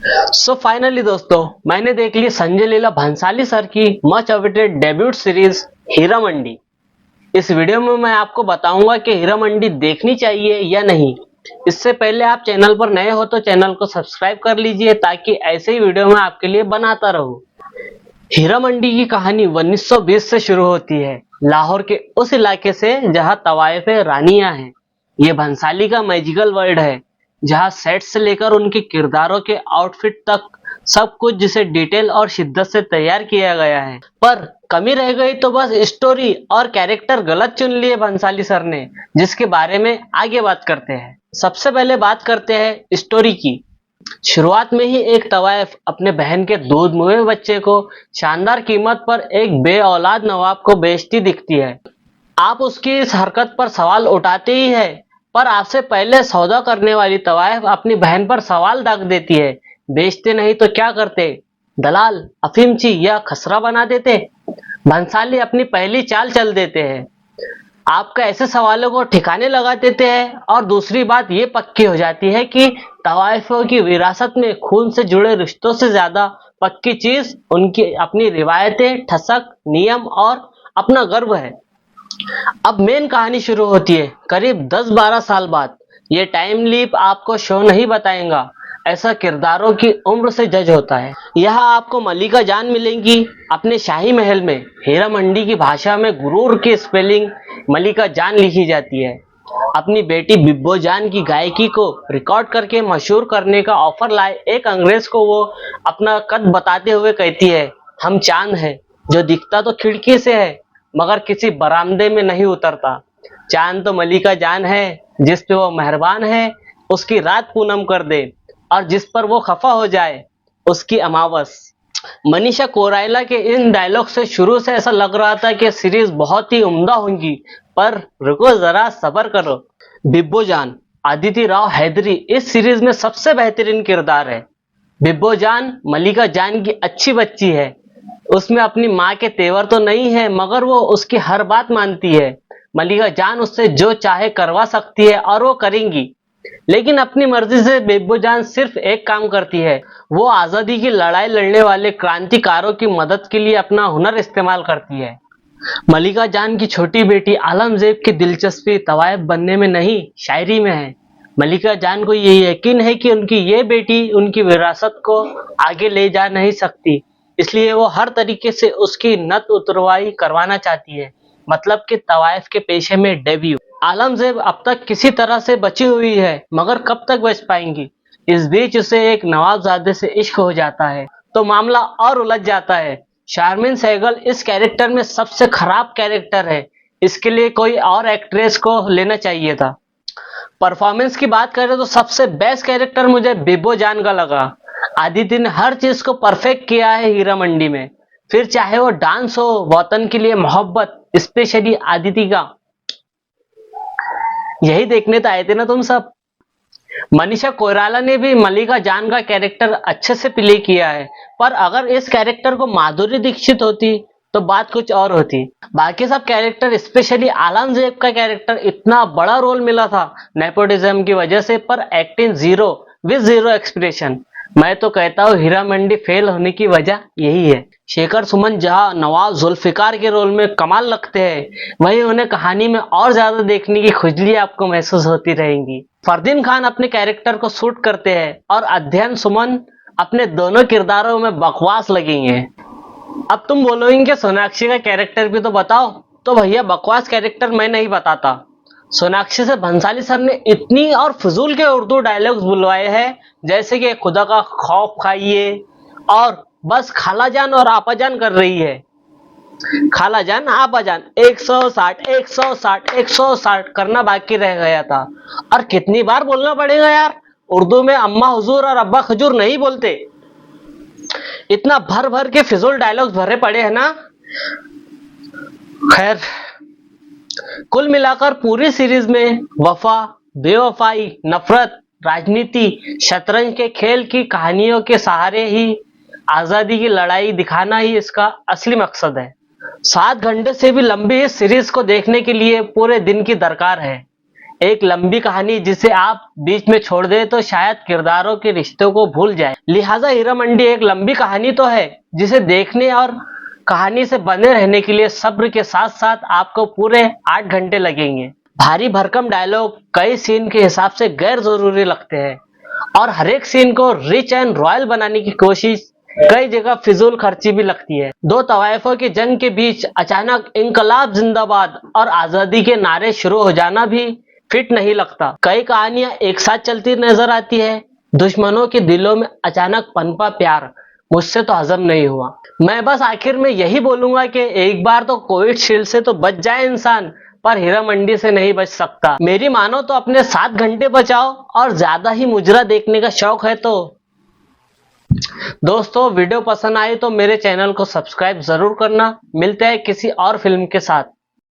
Finally दोस्तों, मैंने देख ली संजय लीला भंसाली सर की much awaited debut series Heera Mandi. इस वीडियो में मैं आपको बताऊंगा कि हीरा मंडी देखनी चाहिए या नहीं। इससे पहले आप चैनल पर नए हो तो चैनल को सब्सक्राइब कर लीजिए ताकि ऐसे ही वीडियो मैं आपके लिए बनाता रहूं। हीरा मंडी की कहानी 1920 से शुरू होती है, लाहौर के उस इलाके से जहां तवायफे रानियां हैं। ये भंसाली का मैजिकल वर्ल्ड है, जहां सेट से लेकर उनके किरदारों के आउटफिट तक सब कुछ जिसे डिटेल और शिद्दत से तैयार किया गया है। पर कमी रह गई तो बस स्टोरी और कैरेक्टर गलत चुन लिए भंसाली सर ने, जिसके बारे में आगे बात करते हैं। सबसे पहले बात करते हैं स्टोरी की। शुरुआत में ही एक तवायफ अपने बहन के दूध मुए बच्चे को शानदार कीमत पर एक बे औलाद नवाब को बेचती दिखती है। आप उसकी इस हरकत पर सवाल उठाते ही है, पर आपसे पहले सौदा करने वाली तवायफ अपनी बहन पर सवाल दाग देती है। बेचते नहीं तो क्या करते? दलाल, अफीमची या खसरा बना देते? भंसाली अपनी पहली चाल चल देते हैं। आपका ऐसे सवालों को ठिकाने लगा देते हैं और दूसरी बात ये पक्की हो जाती है कि तवाइफों की विरासत में खून से जुड़े रिश्तों से ज्यादा पक्की चीज उनकी अपनी रिवायतें, ठसक, नियम और अपना गर्व है। अब मेन कहानी शुरू होती है करीब 10-12 साल बाद। ये टाइम लीप आपको शो नहीं बताएगा, ऐसा किरदारों की उम्र से जज होता है। यहाँ आपको मलिका जान मिलेंगी अपने शाही महल में। हीरा मंडी की भाषा में गुरूर की स्पेलिंग मलिका जान लिखी जाती है। अपनी बेटी बिब्बो जान की गायकी को रिकॉर्ड करके मशहूर करने का ऑफर लाए एक अंग्रेज को वो अपना कद बताते हुए कहती है, हम चांद है जो दिखता तो खिड़की से है मगर किसी बरामदे में नहीं उतरता। चांद तो मलिका जान है, जिस पे वो मेहरबान है उसकी रात पूनम कर दे और जिस पर वो खफा हो जाए उसकी अमावस। मनीषा कोइराला के इन डायलॉग से शुरू से ऐसा लग रहा था कि सीरीज बहुत ही उम्दा होंगी, पर रुको जरा सब्र करो। बिब्बो जान, आदिति राव हैदरी इस सीरीज में सबसे बेहतरीन किरदार है। बिब्बो जान मलिका जान की अच्छी बच्ची है। उसमें अपनी माँ के तेवर तो नहीं है मगर वो उसकी हर बात मानती है। मलिका जान उससे जो चाहे करवा सकती है और वो करेंगी, लेकिन अपनी मर्जी से बिब्बो जान सिर्फ एक काम करती है, वो आजादी की लड़ाई लड़ने वाले क्रांतिकारों की मदद के लिए अपना हुनर इस्तेमाल करती है। मलिका जान की छोटी बेटी आलमजेब की दिलचस्पी तवायफ बनने में नहीं, शायरी में है। मलिका जान को ये यकीन है कि उनकी ये बेटी उनकी विरासत को आगे ले जा नहीं सकती, इसलिए वो हर तरीके से उसकी नत उतरवाई करवाना चाहती है, मतलब कि तवायफ के पेशे में डेब्यू। आलमजेब अब तक किसी तरह से बची हुई है मगर कब तक बच पाएंगी? इस बीच उसे एक नवाबजादे से इश्क हो जाता है तो मामला और उलझ जाता है। शारमीन सहगल इस कैरेक्टर में सबसे खराब कैरेक्टर है, इसके लिए कोई और एक्ट्रेस को लेना चाहिए था। परफॉर्मेंस की बात करें तो सबसे बेस्ट कैरेक्टर मुझे बिब्बो जान का लगा। आदिति ने हर चीज को परफेक्ट किया है हीरा मंडी में, फिर चाहे वो डांस हो, वतन के लिए मोहब्बत, स्पेशली आदिति का। यही देखने तो आए थे ना तुम सब। मनीषा कोइराला ने भी मलिका जान का कैरेक्टर अच्छे से प्ले किया है, पर अगर इस कैरेक्टर को माधुरी दीक्षित होती तो बात कुछ और होती। बाकी सब कैरेक्टर, स्पेशली आलमजेब का कैरेक्टर, इतना बड़ा रोल मिला था नेपोटिज्म की वजह से, पर acting zero with zero expression. मैं तो कहता हूँ हीरा मंडी फेल होने की वजह यही है। शेखर सुमन जहां नवाब जुल्फिकार के रोल में कमाल लगते हैं, वहीं उन्हें कहानी में और ज्यादा देखने की खुजली आपको महसूस होती रहेंगी। फरदीन खान अपने कैरेक्टर को सूट करते हैं और अध्ययन सुमन अपने दोनों किरदारों में बकवास लगेंगे। अब तुम बोलोगे कि सोनाक्षी का कैरेक्टर भी तो बताओ, तो भैया बकवास कैरेक्टर मैं नहीं बताता। सोनाक्षी से भंसाली सर ने इतनी और फजूल के उर्दू डायलॉग्स बुलवाए हैं, जैसे कि खुदा का खौफ खाइए और बस खाला जान और आपा जान कर रही है। खाला जान आपा जान 160 160 160 करना बाकी रह गया था। और कितनी बार बोलना पड़ेगा यार, उर्दू में अम्मा हुजूर और अब्बा खजूर नहीं बोलते। इतना भर भर के फिजूल डायलॉग्स भरे पड़े हैं ना। खैर, कुल मिलाकर पूरी सीरीज में वफा, बेवफाई, नफरत, राजनीति, शतरंज के खेल की कहानियों के सहारे ही आजादी की लड़ाई दिखाना ही इसका असली मकसद है। 7 घंटे से भी लंबी इस सीरीज को देखने के लिए पूरे दिन की दरकार है। एक लंबी कहानी जिसे आप बीच में छोड़ दे तो शायद किरदारों के रिश्तों को भूल जाए। लिहाजा हीरा मंडी एक लंबी कहानी तो है जिसे देखने और कहानी से बने रहने के लिए सब्र के साथ साथ आपको पूरे 8 घंटे लगेंगे। भारी भरकम डायलॉग कई सीन के हिसाब से गैर जरूरी लगते हैं और हर एक सीन को रिच एंड रॉयल बनाने की कोशिश कई जगह फिजूल खर्ची भी लगती है। दो तवाइफों की जंग के बीच अचानक इंकलाब जिंदाबाद और आजादी के नारे शुरू हो जाना भी फिट नहीं लगता। कई कहानियां एक साथ चलती नजर आती है। दुश्मनों के दिलों में अचानक पनपा प्यार मुझसे तो हजम नहीं हुआ। मैं बस आखिर में यही बोलूंगा कि एक बार तो कोविशील्ड से तो बच जाए इंसान, पर हीरा मंडी से नहीं बच सकता। मेरी मानो तो अपने 7 घंटे बचाओ और ज्यादा ही मुजरा देखने का शौक है तो दोस्तों वीडियो पसंद आए तो मेरे चैनल को सब्सक्राइब जरूर करना। मिलते हैं किसी और फिल्म के साथ।